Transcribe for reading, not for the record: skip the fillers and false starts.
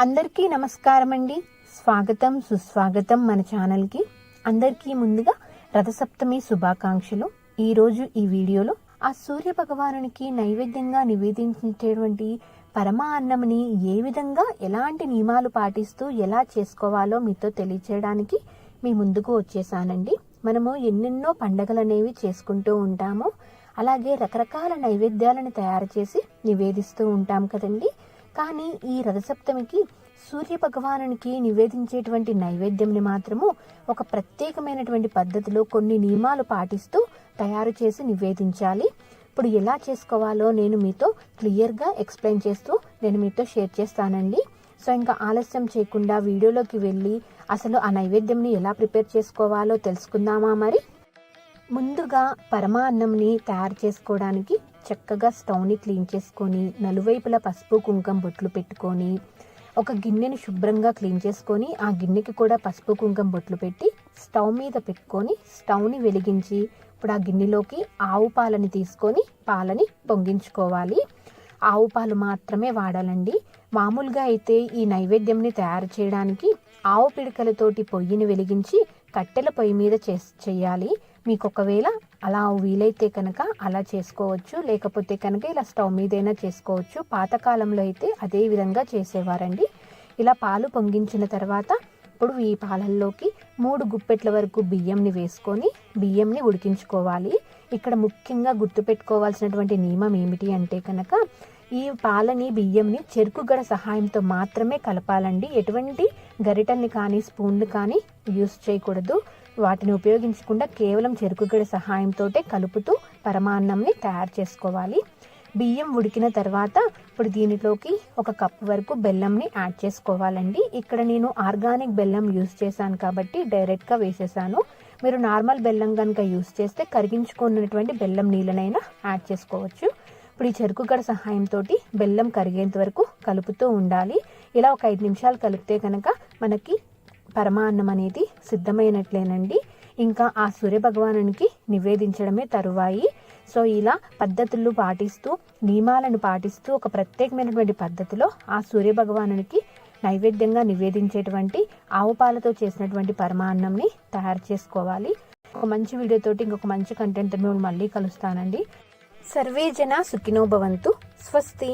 అందరికీ నమస్కారం అండి. స్వాగతం సుస్వాగతం మన ఛానల్కి. అందరికీ ముందుగా రథసప్తమి శుభాకాంక్షలు. ఈరోజు ఈ వీడియోలో ఆ సూర్య భగవానునికి నైవేద్యంగా నివేదించేటువంటి పరమ అన్నంని ఏ విధంగా ఎలాంటి నియమాలు పాటిస్తూ ఎలా చేసుకోవాలో మీతో తెలియచేయడానికి మీ ముందుకు వచ్చేసానండి. మనము ఎన్నెన్నో పండగలు అనేవి చేసుకుంటూ ఉంటాము. అలాగే రకరకాల నైవేద్యాలను తయారు చేసి నివేదిస్తూ ఉంటాం కదండి. కానీ ఈ రథసప్తమికి సూర్య భగవానునికి నివేదించేటువంటి నైవేద్యంని మాత్రము ఒక ప్రత్యేకమైనటువంటి పద్ధతిలో కొన్ని నియమాలు పాటిస్తూ తయారు చేసి నివేదించాలి. ఇప్పుడు ఎలా చేసుకోవాలో నేను మీతో క్లియర్గా ఎక్స్ప్లెయిన్ చేస్తూ నేను మీతో షేర్ చేస్తానండి. సో ఇంకా ఆలస్యం చేయకుండా వీడియోలోకి వెళ్ళి అసలు ఆ నైవేద్యంని ఎలా ప్రిపేర్ చేసుకోవాలో తెలుసుకుందామా మరి. ముందుగా పరమాన్నంని తయారు చేసుకోవడానికి చక్కగా స్టవ్ని క్లీన్ చేసుకొని నలువైపులా పసుపు కుంకుమ బొట్లు పెట్టుకొని ఒక గిన్నెని శుభ్రంగా క్లీన్ చేసుకొని ఆ గిన్నెకి కూడా పసుపు కుంకుమ బొట్లు పెట్టి స్టవ్ మీద పెట్టుకొని స్టవ్ని వెలిగించి ఇప్పుడు ఆ గిన్నెలోకి ఆవు పాలని తీసుకొని పాలని పొంగించుకోవాలి. ఆవు పాలు మాత్రమే వాడాలండి. మామూలుగా అయితే ఈ నైవేద్యంని తయారు చేయడానికి ఆవు పిడకలతోటి పొయ్యిని వెలిగించి కట్టెల పొయ్యి మీద చేయాలి. మీకు ఒకవేళ అలా వీలైతే కనుక అలా చేసుకోవచ్చు, లేకపోతే కనుక ఇలా స్టవ్ మీదైనా చేసుకోవచ్చు. పాతకాలంలో అయితే అదే విధంగా చేసేవారండి. ఇలా పాలు పొంగించిన తర్వాత ఇప్పుడు ఈ పాలల్లోకి 3 గుప్పెట్ల వరకు బియ్యంని వేసుకొని బియ్యంని ఉడికించుకోవాలి. ఇక్కడ ముఖ్యంగా గుర్తుపెట్టుకోవాల్సినటువంటి నియమం ఏమిటి అంటే కనుక ఈ పాలని బియ్యంని చెరుకుగడ సహాయంతో మాత్రమే కలపాలండి. ఎటువంటి గరిటల్ని కానీ స్పూన్లు కానీ యూస్ చేయకూడదు. వాటిని ఉపయోగించకుండా కేవలం చెరుకుగడ సహాయంతో కలుపుతూ పరమాన్నంని తయారు చేసుకోవాలి. బియ్యం ఉడికిన తర్వాత ఇప్పుడు దీనిలోకి 1 కప్పు వరకు బెల్లంని యాడ్ చేసుకోవాలండి. ఇక్కడ నేను ఆర్గానిక్ బెల్లం యూస్ చేశాను కాబట్టి డైరెక్ట్గా వేసేసాను. మీరు నార్మల్ బెల్లం కనుక యూస్ చేస్తే కరిగించుకున్నటువంటి బెల్లం నీళ్ళనైనా యాడ్ చేసుకోవచ్చు. ఇప్పుడు ఈ చెరుకుగడ సహాయంతో బెల్లం కరిగేంత వరకు కలుపుతూ ఉండాలి. ఇలా ఒక 5 నిమిషాలు కలిపితే కనుక మనకి పరమాన్నం అనేది సిద్ధమైనట్లేనండి. ఇంకా ఆ సూర్య భగవానునికి నివేదించడమే తరువాయి. సో ఇలా పద్ధతులు పాటిస్తూ నియమాలను పాటిస్తూ ఒక ప్రత్యేకమైనటువంటి పద్ధతిలో ఆ సూర్య భగవానునికి నైవేద్యంగా నివేదించేటువంటి ఆవు పాలతో చేసినటువంటి పరమాన్నంని తయారు చేసుకోవాలి. ఒక మంచి వీడియోతోటి ఇంకొక మంచి కంటెంట్ మేము మళ్ళీ కలుస్తానండి. సర్వే జన సుఖినో భవంతు. స్వస్తి.